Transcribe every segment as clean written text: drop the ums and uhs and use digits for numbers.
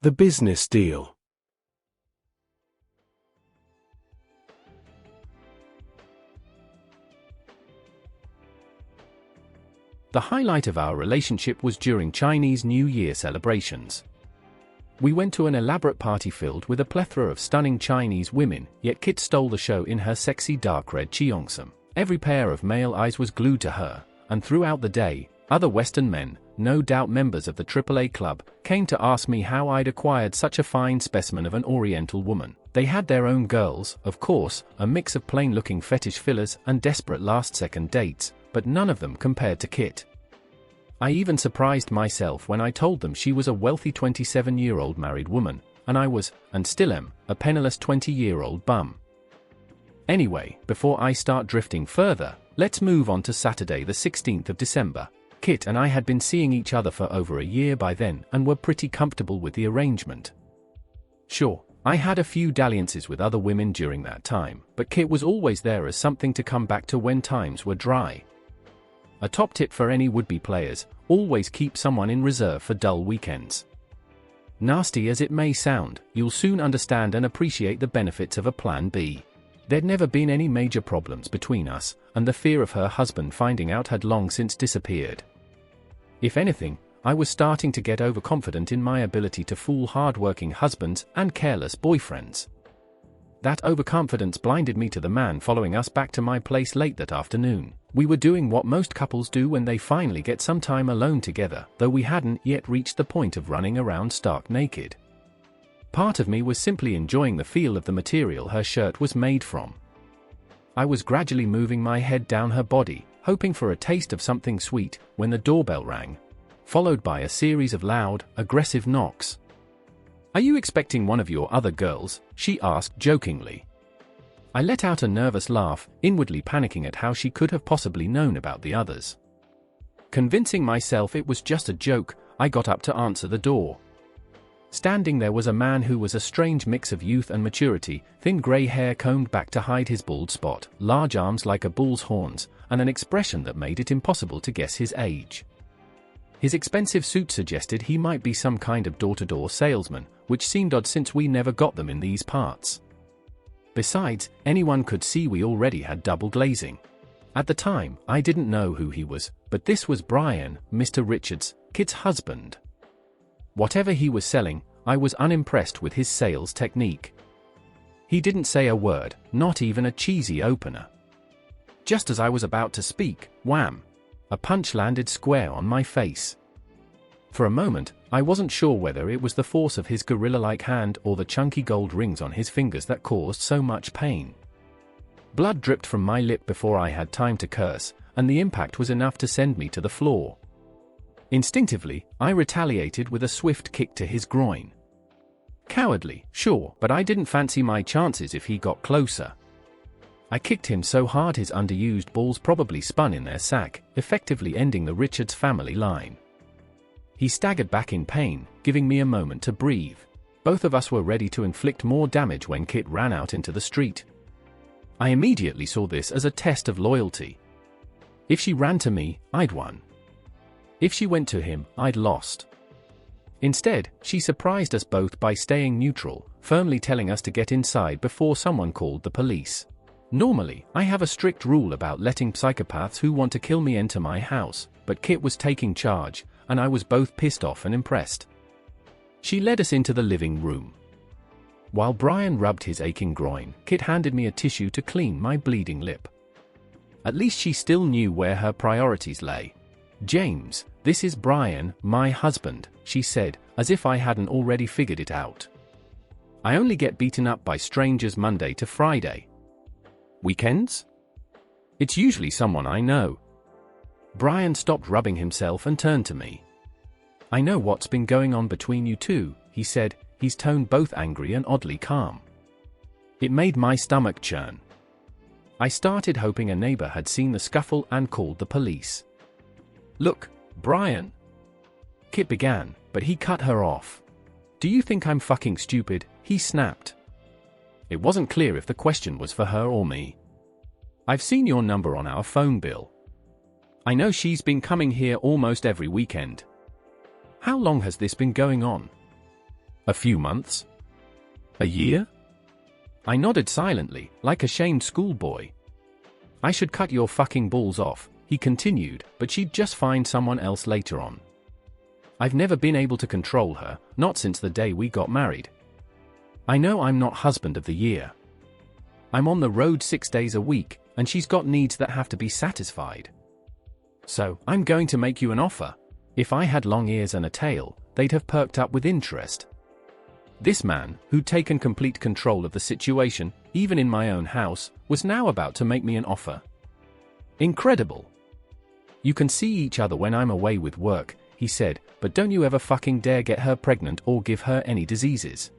The business deal. The highlight of our relationship was during Chinese New Year celebrations. We went to an elaborate party filled with a plethora of stunning Chinese women, yet Kit stole the show in her sexy dark red cheongsam. Every pair of male eyes was glued to her, and throughout the day, other Western men, no doubt members of the AAA club, came to ask me how I'd acquired such a fine specimen of an Oriental woman. They had their own girls, of course, a mix of plain-looking fetish fillers and desperate last-second dates, but none of them compared to Kit. I even surprised myself when I told them she was a wealthy 27-year-old married woman, and I was, and still am, a penniless 20-year-old bum. Anyway, before I start drifting further, let's move on to Saturday the 16th of December. Kit and I had been seeing each other for over a year by then and were pretty comfortable with the arrangement. Sure, I had a few dalliances with other women during that time, but Kit was always there as something to come back to when times were dry. A top tip for any would-be players: always keep someone in reserve for dull weekends. Nasty as it may sound, you'll soon understand and appreciate the benefits of a plan B. There'd never been any major problems between us, and the fear of her husband finding out had long since disappeared. If anything, I was starting to get overconfident in my ability to fool hard-working husbands and careless boyfriends. That overconfidence blinded me to the man following us back to my place late that afternoon. We were doing what most couples do when they finally get some time alone together, though we hadn't yet reached the point of running around stark naked. Part of me was simply enjoying the feel of the material her shirt was made from. I was gradually moving my head down her body, hoping for a taste of something sweet, when the doorbell rang, followed by a series of loud, aggressive knocks. "Are you expecting one of your other girls?" she asked jokingly. I let out a nervous laugh, inwardly panicking at how she could have possibly known about the others. Convincing myself it was just a joke, I got up to answer the door. Standing there was a man who was a strange mix of youth and maturity, thin grey hair combed back to hide his bald spot, large arms like a bull's horns, and an expression that made it impossible to guess his age. His expensive suit suggested he might be some kind of door-to-door salesman, which seemed odd since we never got them in these parts. Besides, anyone could see we already had double glazing. At the time, I didn't know who he was, but this was Brian, Mr. Richards, Kit's husband. Whatever he was selling, I was unimpressed with his sales technique. He didn't say a word, not even a cheesy opener. Just as I was about to speak, wham! A punch landed square on my face. For a moment, I wasn't sure whether it was the force of his gorilla-like hand or the chunky gold rings on his fingers that caused so much pain. Blood dripped from my lip before I had time to curse, and the impact was enough to send me to the floor. Instinctively, I retaliated with a swift kick to his groin. Cowardly, sure, but I didn't fancy my chances if he got closer. I kicked him so hard his underused balls probably spun in their sack, effectively ending the Richards family line. He staggered back in pain, giving me a moment to breathe. Both of us were ready to inflict more damage when Kit ran out into the street. I immediately saw this as a test of loyalty. If she ran to me, I'd won. If she went to him, I'd lost. Instead, she surprised us both by staying neutral, firmly telling us to get inside before someone called the police. Normally, I have a strict rule about letting psychopaths who want to kill me enter my house, but Kit was taking charge, and I was both pissed off and impressed. She led us into the living room. While Brian rubbed his aching groin, Kit handed me a tissue to clean my bleeding lip. At least she still knew where her priorities lay. "James, this is Brian, my husband," she said, as if I hadn't already figured it out. "I only get beaten up by strangers Monday to Friday. Weekends? It's usually someone I know." Brian stopped rubbing himself and turned to me. "I know what's been going on between you two," he said, his tone both angry and oddly calm. It made my stomach churn. I started hoping a neighbor had seen the scuffle and called the police. "Look, Brian," Kit began, but he cut her off. "Do you think I'm fucking stupid?" he snapped. It wasn't clear if the question was for her or me. "I've seen your number on our phone bill. I know she's been coming here almost every weekend. How long has this been going on?" A few months? A year? I nodded silently, like a shamed schoolboy. I should cut your fucking balls off, he continued, but she'd just find someone else later on. I've never been able to control her, not since the day we got married. I know I'm not husband of the year. I'm on the road 6 days a week, and she's got needs that have to be satisfied. So, I'm going to make you an offer. If I had long ears and a tail, they'd have perked up with interest. This man, who'd taken complete control of the situation, even in my own house, was now about to make me an offer. Incredible. You can see each other when I'm away with work, he said, but don't you ever fucking dare get her pregnant or give her any diseases.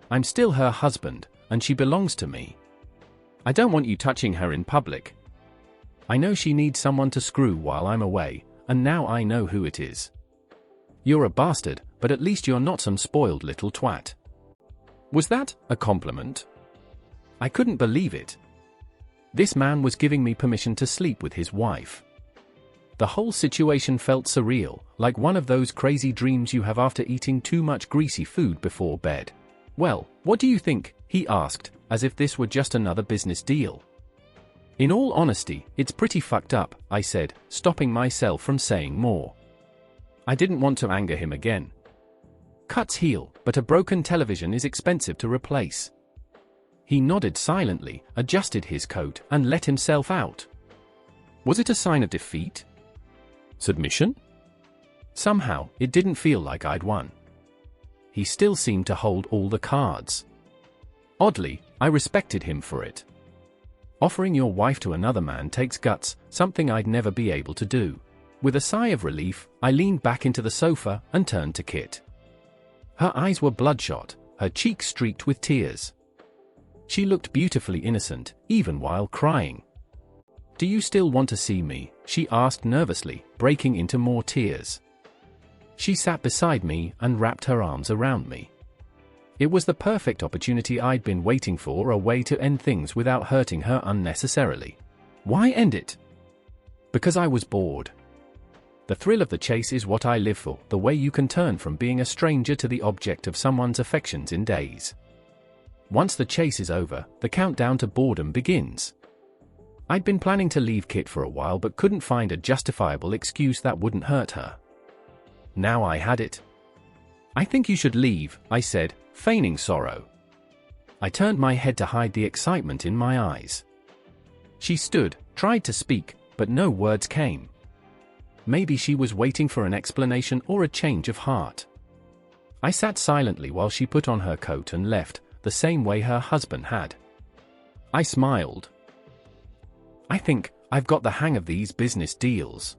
I'm still her husband, and she belongs to me. I don't want you touching her in public. I know she needs someone to screw while I'm away, and now I know who it is. You're a bastard, but at least you're not some spoiled little twat. Was that a compliment? I couldn't believe it. This man was giving me permission to sleep with his wife. The whole situation felt surreal, like one of those crazy dreams you have after eating too much greasy food before bed. Well, what do you think? He asked, as if this were just another business deal. In all honesty, it's pretty fucked up, I said, stopping myself from saying more. I didn't want to anger him again. Cuts heal, but a broken television is expensive to replace. He nodded silently, adjusted his coat, and let himself out. Was it a sign of defeat? Submission? Somehow, it didn't feel like I'd won. He still seemed to hold all the cards. Oddly, I respected him for it. Offering your wife to another man takes guts, something I'd never be able to do. With a sigh of relief, I leaned back into the sofa and turned to Kit. Her eyes were bloodshot, her cheeks streaked with tears. She looked beautifully innocent, even while crying. Do you still want to see me? She asked nervously, breaking into more tears. She sat beside me and wrapped her arms around me. It was the perfect opportunity I'd been waiting for, a way to end things without hurting her unnecessarily. Why end it? Because I was bored. The thrill of the chase is what I live for, the way you can turn from being a stranger to the object of someone's affections in days. Once the chase is over, the countdown to boredom begins. I'd been planning to leave Kit for a while but couldn't find a justifiable excuse that wouldn't hurt her. Now I had it. I think you should leave, I said, feigning sorrow. I turned my head to hide the excitement in my eyes. She stood, tried to speak, but no words came. Maybe she was waiting for an explanation or a change of heart. I sat silently while she put on her coat and left, the same way her husband had. I smiled. I think I've got the hang of these business deals.